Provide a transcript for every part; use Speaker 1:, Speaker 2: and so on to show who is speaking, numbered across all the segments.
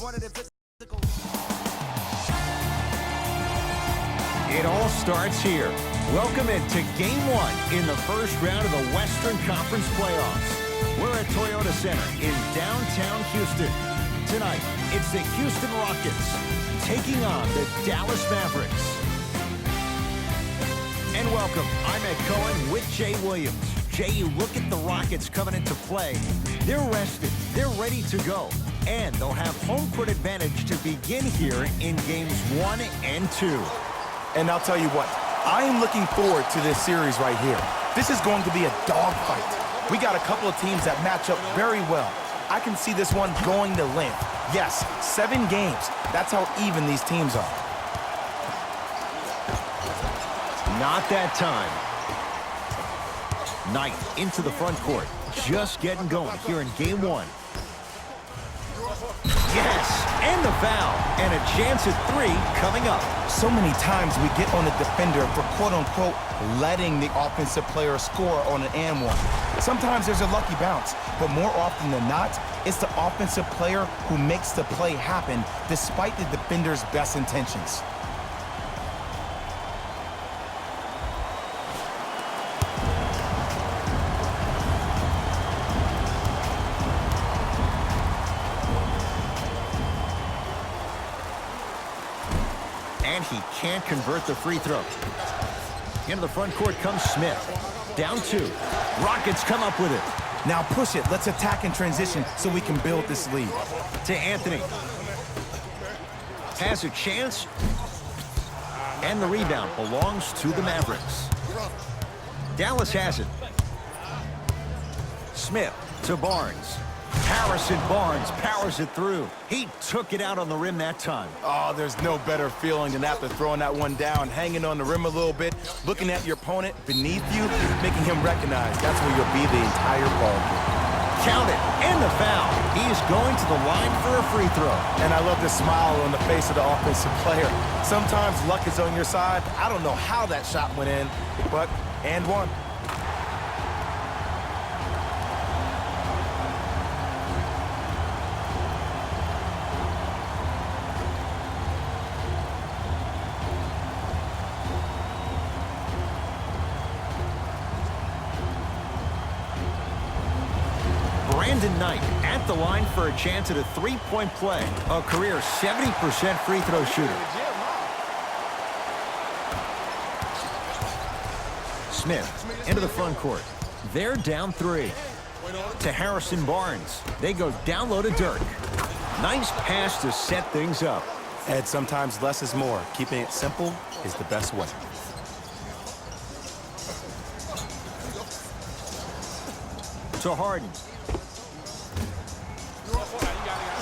Speaker 1: It all starts here. Welcome into Game 1 in the first round of the Western Conference Playoffs. We're at Toyota Center in downtown Houston. Tonight, it's the Houston Rockets taking on the Dallas Mavericks. And welcome, I'm Ed Cohen with Jay Williams. Jay, you look at the Rockets coming into play. They're rested, they're ready to go, and they'll have home court advantage to begin here in Games 1 and 2.
Speaker 2: And I'll tell you what, I am looking forward to this series right here. This is going to be a dogfight. We got a couple of teams that match up very well. I can see this one going to length. Yes, 7 games. That's how even these teams are.
Speaker 1: Not that time. Knight into the front court. Just getting going here in Game 1. Yes, and the foul. And a chance at 3 coming up.
Speaker 2: So many times we get on the defender for quote-unquote letting the offensive player score on an and one. Sometimes there's a lucky bounce, but more often than not, it's the offensive player who makes the play happen despite the defender's best intentions.
Speaker 1: And he can't convert the free throw. Into the front court comes Smith. Down 2. Rockets come up with it.
Speaker 2: Now push it. Let's attack in transition so we can build this lead.
Speaker 1: To Anthony. Has a chance. And the rebound belongs to the Mavericks. Dallas has it. Smith to Barnes. Harrison Barnes powers it through. He took it out on the rim that time.
Speaker 2: Oh, there's no better feeling than after throwing that one down, hanging on the rim a little bit, looking at your opponent beneath you, making him recognize that's where you'll be the entire ball game.
Speaker 1: Count it, and the foul. He's going to the line for a free throw.
Speaker 2: And I love the smile on the face of the offensive player. Sometimes luck is on your side. I don't know how that shot went in, but and one.
Speaker 1: Brandon Knight at the line for a chance at a three-point play. A career 70% free throw shooter. Smith into the front court. They're down 3. To Harrison Barnes. They go down low to Dirk. Nice pass to set things up.
Speaker 2: Ed, sometimes less is more. Keeping it simple is the best way.
Speaker 1: To Harden.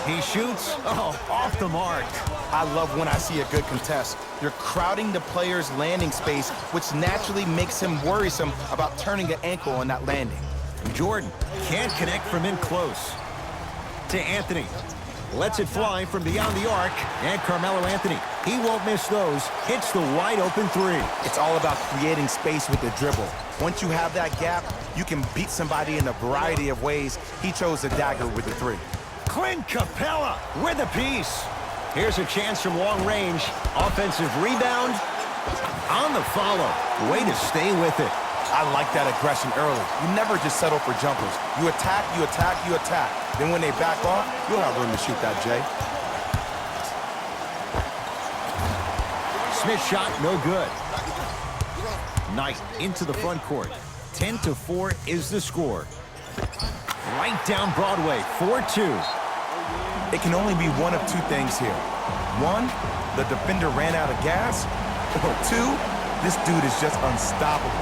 Speaker 1: He shoots. Oh, off the mark.
Speaker 2: I love when I see a good contest. You're crowding the player's landing space, which naturally makes him worrisome about turning an ankle on that landing.
Speaker 1: Jordan can't connect from in close. To Anthony. Lets it fly from beyond the arc. And Carmelo Anthony. He won't miss those. Hits the wide open 3.
Speaker 2: It's all about creating space with the dribble. Once you have that gap, you can beat somebody in a variety of ways. He chose the dagger with the 3.
Speaker 1: Clint Capella with a piece. Here's a chance from long range. Offensive rebound. On the follow. Way to stay with it.
Speaker 2: I like that aggression early. You never just settle for jumpers. You attack, you attack, you attack. Then when they back off, you'll have room to shoot that, Jay.
Speaker 1: Smith shot, no good. Knight into the front court. 10-4 is the score. Right down Broadway, 4-2.
Speaker 2: It can only be one of 2 things here. 1, the defender ran out of gas. Or 2, this dude is just unstoppable.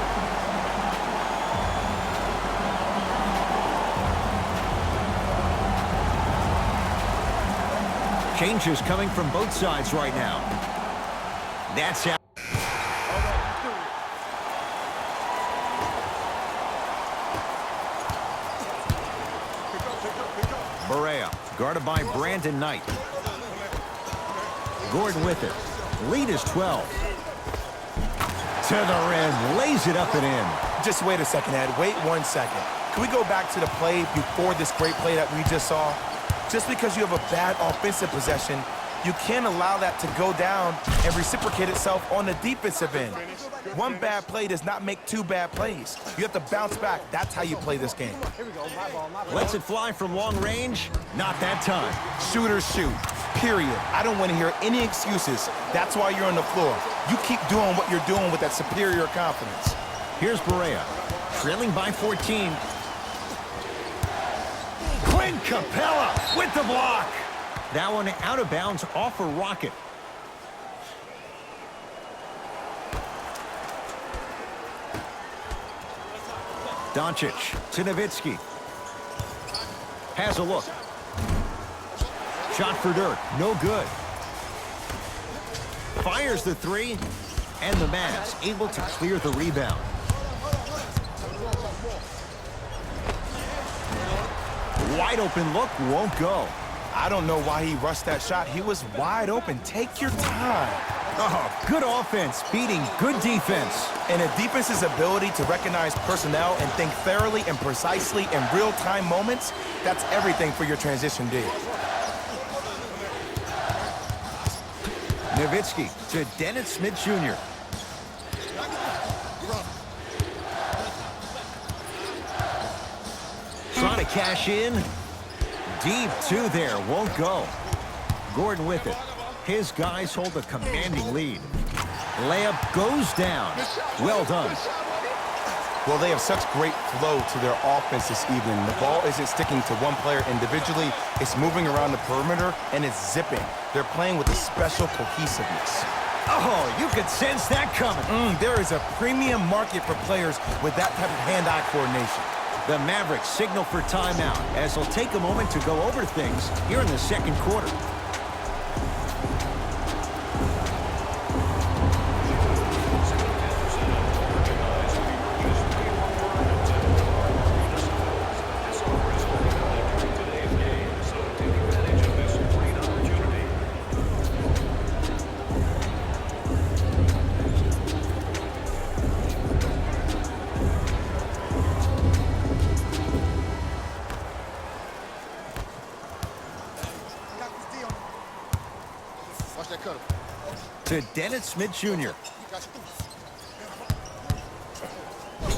Speaker 1: Changes coming from both sides right now. That's how. Barea, guarded by Brandon Knight. Gordon with it. Lead is 12. To the rim, lays it up and in.
Speaker 2: Just wait a second, Ed. Wait 1 second. Can we go back to the play before this great play that we just saw? Just because you have a bad offensive possession, you can't allow that to go down and reciprocate itself on the defensive end. One bad play does not make two bad plays. You have to bounce back. That's how you play this game.
Speaker 1: Lets it fly from long range. Not that time.
Speaker 2: Shooters shoot, period. I don't want to hear any excuses. That's why you're on the floor. You keep doing what you're doing with that superior confidence.
Speaker 1: Here's Barea, trailing by 14. Clint Capella with the block. That one out of bounds off a rocket. Doncic to Nowitzki. Has a look. Shot for Dirk, no good. Fires the three, and the Mavs able to clear the rebound. Wide open look, won't go.
Speaker 2: I don't know why he rushed that shot. He was wide open. Take your time.
Speaker 1: Oh, good offense beating good defense.
Speaker 2: And a defense's ability to recognize personnel and think thoroughly and precisely in real-time moments, that's everything for your transition D.
Speaker 1: Nowitzki to Dennis Smith Jr. Trying to cash in. Deep two there, won't go. Gordon with it. His guys hold a commanding lead. Layup goes down. Well done.
Speaker 2: Well, they have such great flow to their offense this evening. The ball isn't sticking to one player individually. It's moving around the perimeter, and it's zipping. They're playing with a special cohesiveness.
Speaker 1: Oh, you could sense that coming.
Speaker 2: There is a premium market for players with that type of hand-eye coordination.
Speaker 1: The Mavericks signal for timeout as they'll take a moment to go over things here in the second quarter. To Dennis Smith Jr.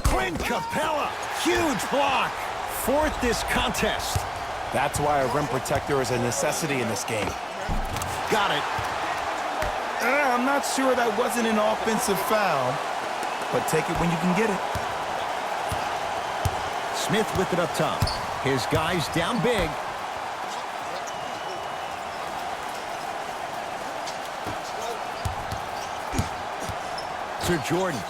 Speaker 1: Clint Capella, huge block. Fourth this contest.
Speaker 2: That's why a rim protector is a necessity in this game.
Speaker 1: Got it.
Speaker 2: I'm not sure that wasn't an offensive foul, but take it when you can get it.
Speaker 1: Smith with it up top. His guys down big. To Jordan.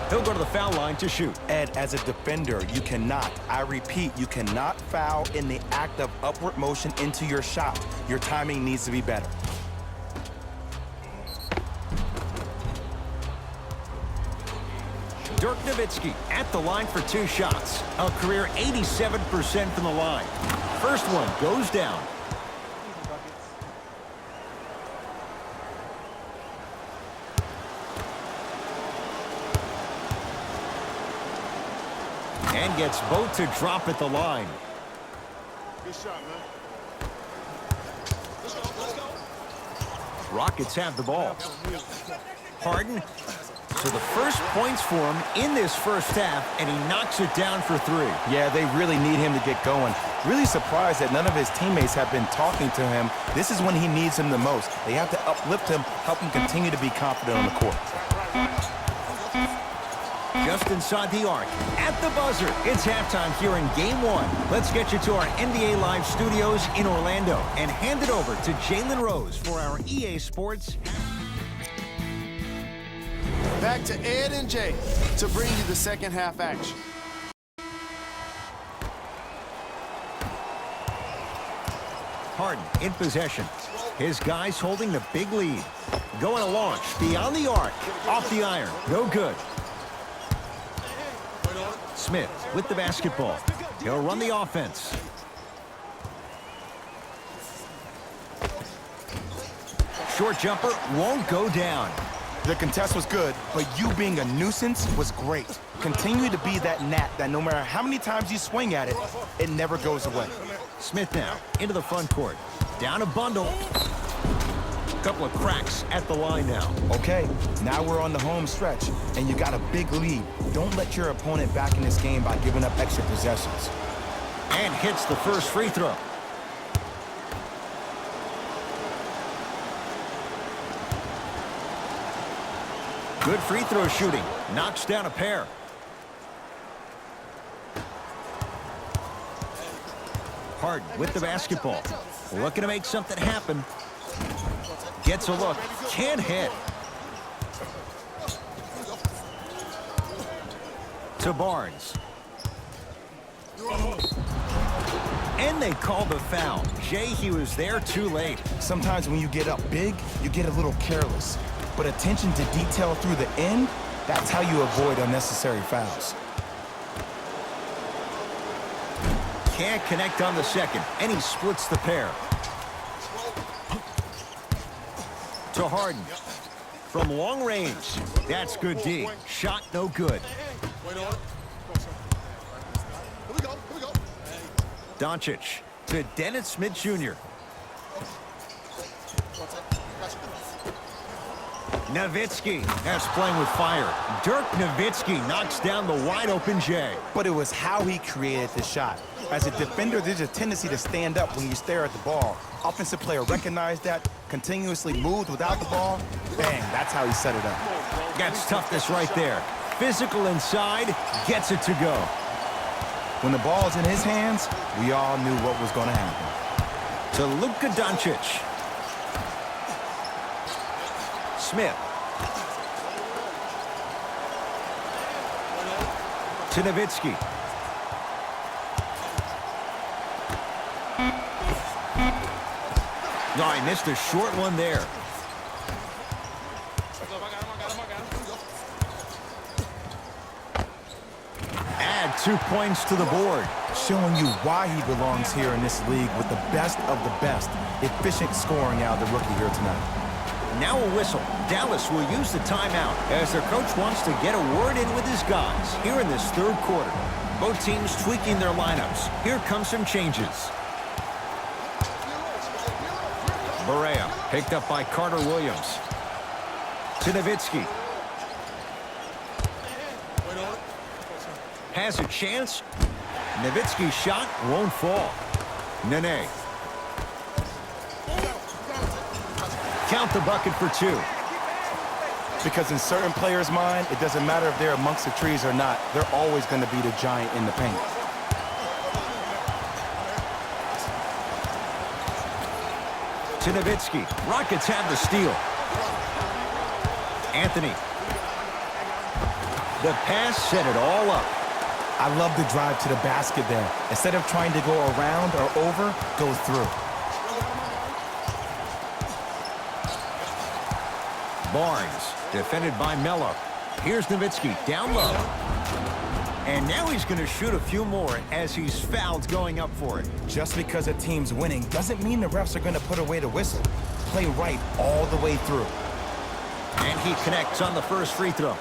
Speaker 1: He'll go to the foul line to shoot.
Speaker 2: Ed, as a defender, you cannot, I repeat, you cannot foul in the act of upward motion into your shot. Your timing needs to be better.
Speaker 1: Dirk Nowitzki at the line for two shots. A career 87% from the line. First one goes down. And gets both to drop at the line.
Speaker 3: Good shot, man.
Speaker 1: Rockets have the ball. Harden. So the first points for him in this first half, and he knocks it down for three.
Speaker 2: Yeah, they really need him to get going. Really surprised that none of his teammates have been talking to him. This is when he needs him the most. They have to uplift him, help him continue to be confident on the court.
Speaker 1: Just inside the arc, at the buzzer, it's halftime here in Game 1. Let's get you to our NBA Live studios in Orlando and hand it over to Jalen Rose for our EA Sports.
Speaker 3: Back to Ed and Jay to bring you the second half action.
Speaker 1: Harden in possession. His guys holding the big lead. Going to launch beyond the arc. Off the iron. No good. Smith with the basketball. He'll run the offense. Short jumper won't go down.
Speaker 2: The contest was good, but you being a nuisance was great. Continue to be that gnat that no matter how many times you swing at it, it never goes away.
Speaker 1: Smith now into the front court. Down a bundle. Couple of cracks at the line now.
Speaker 2: Okay, now we're on the home stretch, and you got a big lead. Don't let your opponent back in this game by giving up extra possessions.
Speaker 1: And hits the first free throw. Good free throw shooting. Knocks down a pair. Harden with the basketball. Looking to make something happen. Gets a look. Can't hit. To Barnes. And they call the foul. Jay, he was there too late.
Speaker 2: Sometimes when you get up big, you get a little careless. But attention to detail through the end, that's how you avoid unnecessary fouls.
Speaker 1: Can't connect on the second, and he splits the pair. To Harden. From long range. That's good D. Shot no good. Doncic to Dennis Smith Jr. Nowitzki, that's playing with fire. Dirk Nowitzki knocks down the wide-open Jay.
Speaker 2: But it was how he created the shot. As a defender, there's a tendency to stand up when you stare at the ball. Offensive player recognized that, continuously moved without the ball. Bang, that's how he set it up.
Speaker 1: That's toughness right there. Physical inside, gets it to go.
Speaker 2: When the ball's in his hands, we all knew what was going to happen.
Speaker 1: To Luka Doncic. Smith. To Nowitzki. No, I missed a short one there. Add 2 points to the board.
Speaker 2: Showing you why he belongs here in this league with the best of the best. Efficient scoring out of the rookie here tonight.
Speaker 1: Now a whistle. Dallas will use the timeout as their coach wants to get a word in with his guys here in this third quarter. Both teams tweaking their lineups. Here come some changes. Barea picked up by Carter Williams. To Nowitzki. Has a chance. Nowitzki's shot won't fall. Nene. Count the bucket for 2.
Speaker 2: Because in certain players' mind, it doesn't matter if they're amongst the trees or not. They're always going to be the giant in the paint.
Speaker 1: To Nowitzki. Rockets have the steal. Anthony. The pass set it all up.
Speaker 2: I love the drive to the basket there. Instead of trying to go around or over, go through.
Speaker 1: Barnes, defended by Melo. Here's Nowitzki, down low. And now he's going to shoot a few more as he's fouled going up for it.
Speaker 2: Just because a team's winning doesn't mean the refs are going to put away the whistle. Play right all the way through.
Speaker 1: And he connects on the first free throw.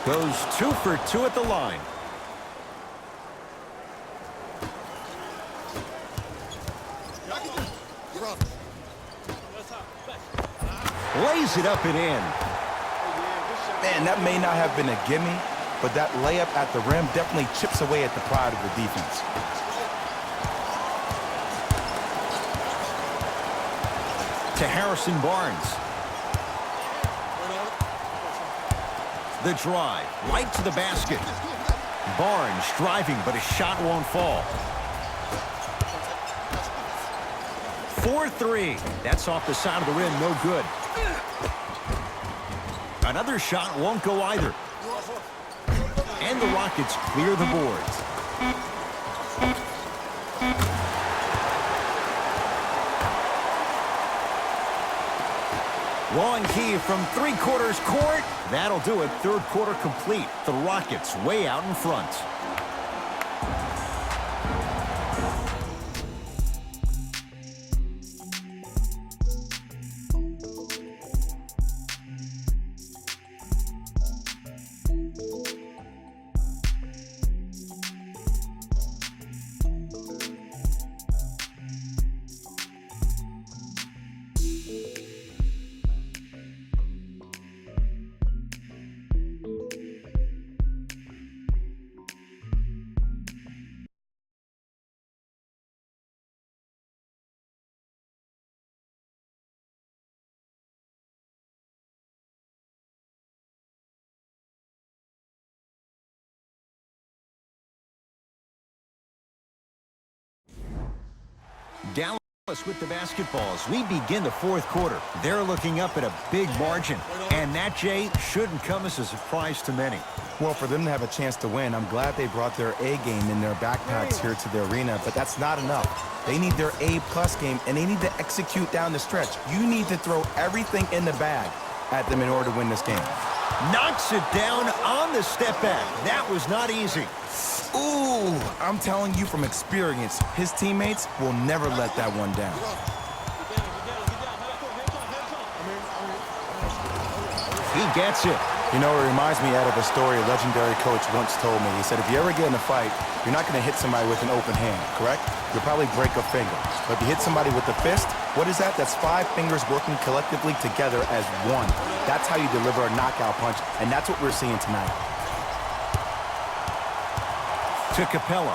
Speaker 1: Goes 2 for 2 at the line. Lays it up and in.
Speaker 2: Man, that may not have been a gimme, but that layup at the rim definitely chips away at the pride of the defense.
Speaker 1: To Harrison Barnes. The drive, right to the basket. Barnes driving, but his shot won't fall. 4-3. That's off the side of the rim, no good. Another shot won't go either. And the Rockets clear the boards. Long key from three-quarters court. That'll do it. Third quarter complete. The Rockets way out in front. Dallas with the basketball as we begin the fourth quarter. They're looking up at a big margin, and that, Jay, shouldn't come as a surprise to many.
Speaker 2: Well, for them to have a chance to win, I'm glad they brought their A game in their backpacks here to the arena, but that's not enough. They need their A-plus game, and they need to execute down the stretch. You need to throw everything in the bag at them in order to win this game.
Speaker 1: Knocks it down on the step back. That was not easy.
Speaker 2: Ooh, I'm telling you from experience, his teammates will never let that one down.
Speaker 1: He gets it.
Speaker 2: You know, it reminds me of a story a legendary coach once told me. He said, if you ever get in a fight, you're not going to hit somebody with an open hand, correct? You'll probably break a finger. But if you hit somebody with a fist, what is that? That's 5 fingers working collectively together as one. That's how you deliver a knockout punch, and that's what we're seeing tonight.
Speaker 1: To Capella.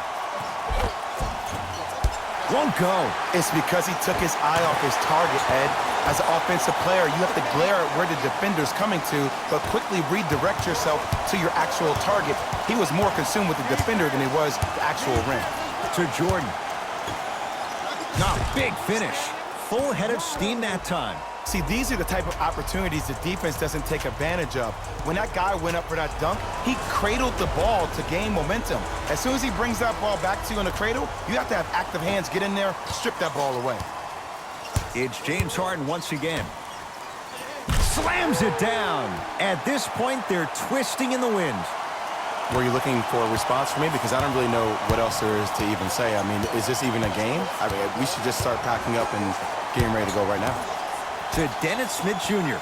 Speaker 1: Won't go.
Speaker 2: It's because he took his eye off his target, Ed. As an offensive player, you have to glare at where the defender's coming to, but quickly redirect yourself to your actual target. He was more consumed with the defender than he was the actual rim.
Speaker 1: To Jordan. Not big finish. Full head of steam that time.
Speaker 2: See, these are the type of opportunities the defense doesn't take advantage of. When that guy went up for that dunk, he cradled the ball to gain momentum. As soon as he brings that ball back to you in the cradle, you have to have active hands, get in there, strip that ball away.
Speaker 1: It's James Harden once again. Slams it down. At this point, they're twisting in the wind.
Speaker 2: Were you looking for a response from me? Because I don't really know what else there is to even say. I mean, is this even a game? I mean, we should just start packing up and getting ready to go right now.
Speaker 1: To Dennis Smith Jr.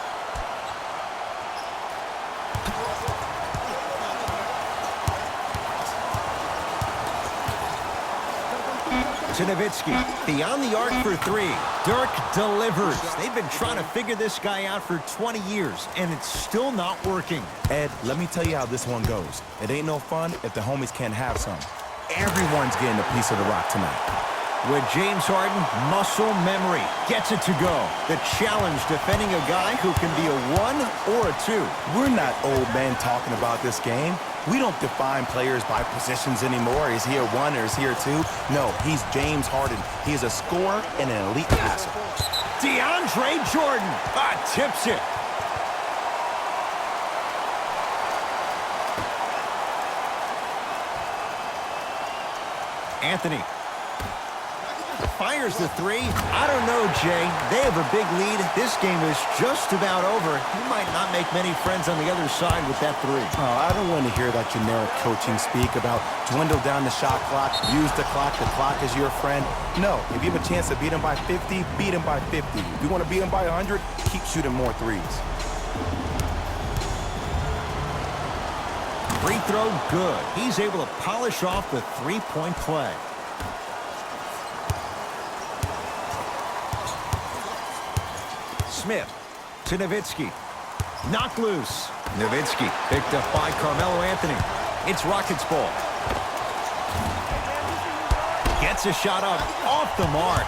Speaker 1: To Nowitzki. Beyond the arc for 3. Dirk delivers. They've been trying to figure this guy out for 20 years, and it's still not working.
Speaker 2: Ed, let me tell you how this one goes. It ain't no fun if the homies can't have some. Everyone's getting a piece of the rock tonight.
Speaker 1: With James Harden, muscle memory, gets it to go. The challenge defending a guy who can be a 1 or a 2.
Speaker 2: We're not old men talking about this game. We don't define players by positions anymore. Is he a 1 or is he a 2? No, he's James Harden. He is a scorer and an elite passer.
Speaker 1: DeAndre Jordan tips it. Anthony. Fires the 3. I don't know, Jay. They have a big lead. This game is just about over. He might not make many friends on the other side with that 3.
Speaker 2: Oh, I don't want to hear that generic coaching speak about dwindle down the shot clock, use the clock is your friend. No, if you have a chance to beat him by 50, beat him by 50. If you want to beat him by 100, keep shooting more 3s.
Speaker 1: Free throw good. He's able to polish off the three-point play. Smith to Nowitzki. Knocked loose. Nowitzki picked up by Carmelo Anthony. It's Rockets ball. Gets a shot up off the mark.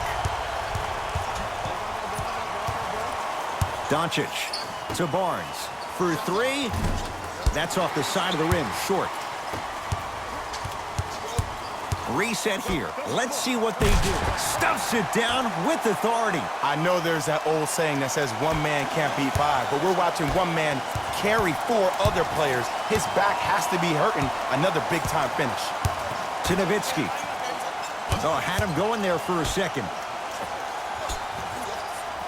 Speaker 1: Doncic to Barnes for 3. That's off the side of the rim, short. Reset here. Let's see what they do. Stuffs it down with authority.
Speaker 2: I know there's that old saying that says 1 man can't beat 5, but we're watching 1 man carry 4 other players. His back has to be hurting. Another big-time finish.
Speaker 1: To Nowitzki. Oh, had him going there for a second.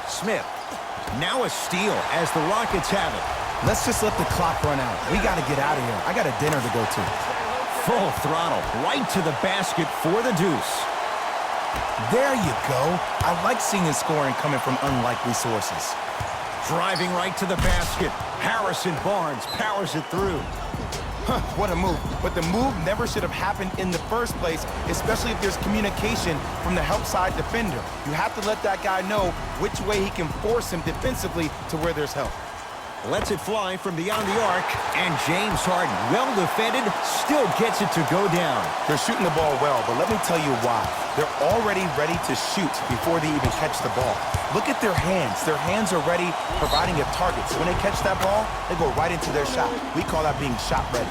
Speaker 1: Smith. Now a steal as the Rockets have it.
Speaker 2: Let's just let the clock run out. We got to get out of here. I got a dinner to go to.
Speaker 1: Full throttle, right to the basket for the deuce.
Speaker 2: There you go. I like seeing his scoring coming from unlikely sources.
Speaker 1: Driving right to the basket. Harrison Barnes powers it through.
Speaker 2: What a move. But the move never should have happened in the first place, especially if there's communication from the help side defender. You have to let that guy know which way he can force him defensively to where there's help.
Speaker 1: Lets it fly from beyond the arc, and James Harden, well defended, still gets it to go down.
Speaker 2: They're shooting the ball well, but let me tell you why. They're already ready to shoot before they even catch the ball. Look at their hands. Their hands are ready, providing a target. So when they catch that ball, they go right into their shot. We call that being shot ready.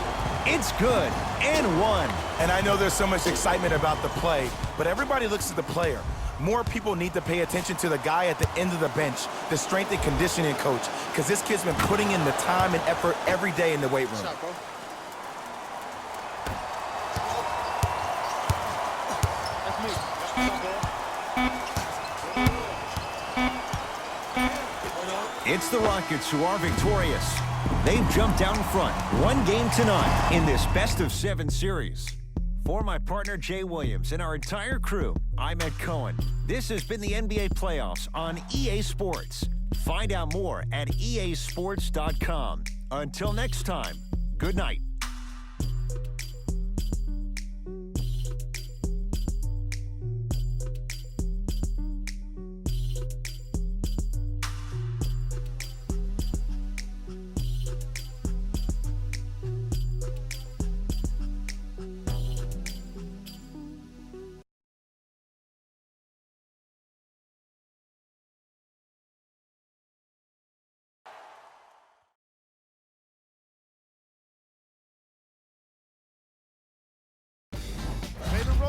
Speaker 1: It's good, and 1.
Speaker 2: And I know there's so much excitement about the play, but everybody looks at the player. More people need to pay attention to the guy at the end of the bench, the strength and conditioning coach, because this kid's been putting in the time and effort every day in the weight room.
Speaker 3: Shot, bro. That's me.
Speaker 1: It's the Rockets who are victorious. They've jumped out in front, one game to none in this best-of-7 series. For my partner Jay Williams and our entire crew, I'm Ed Cohen. This has been the NBA Playoffs on EA Sports. Find out more at easports.com. Until next time, good night.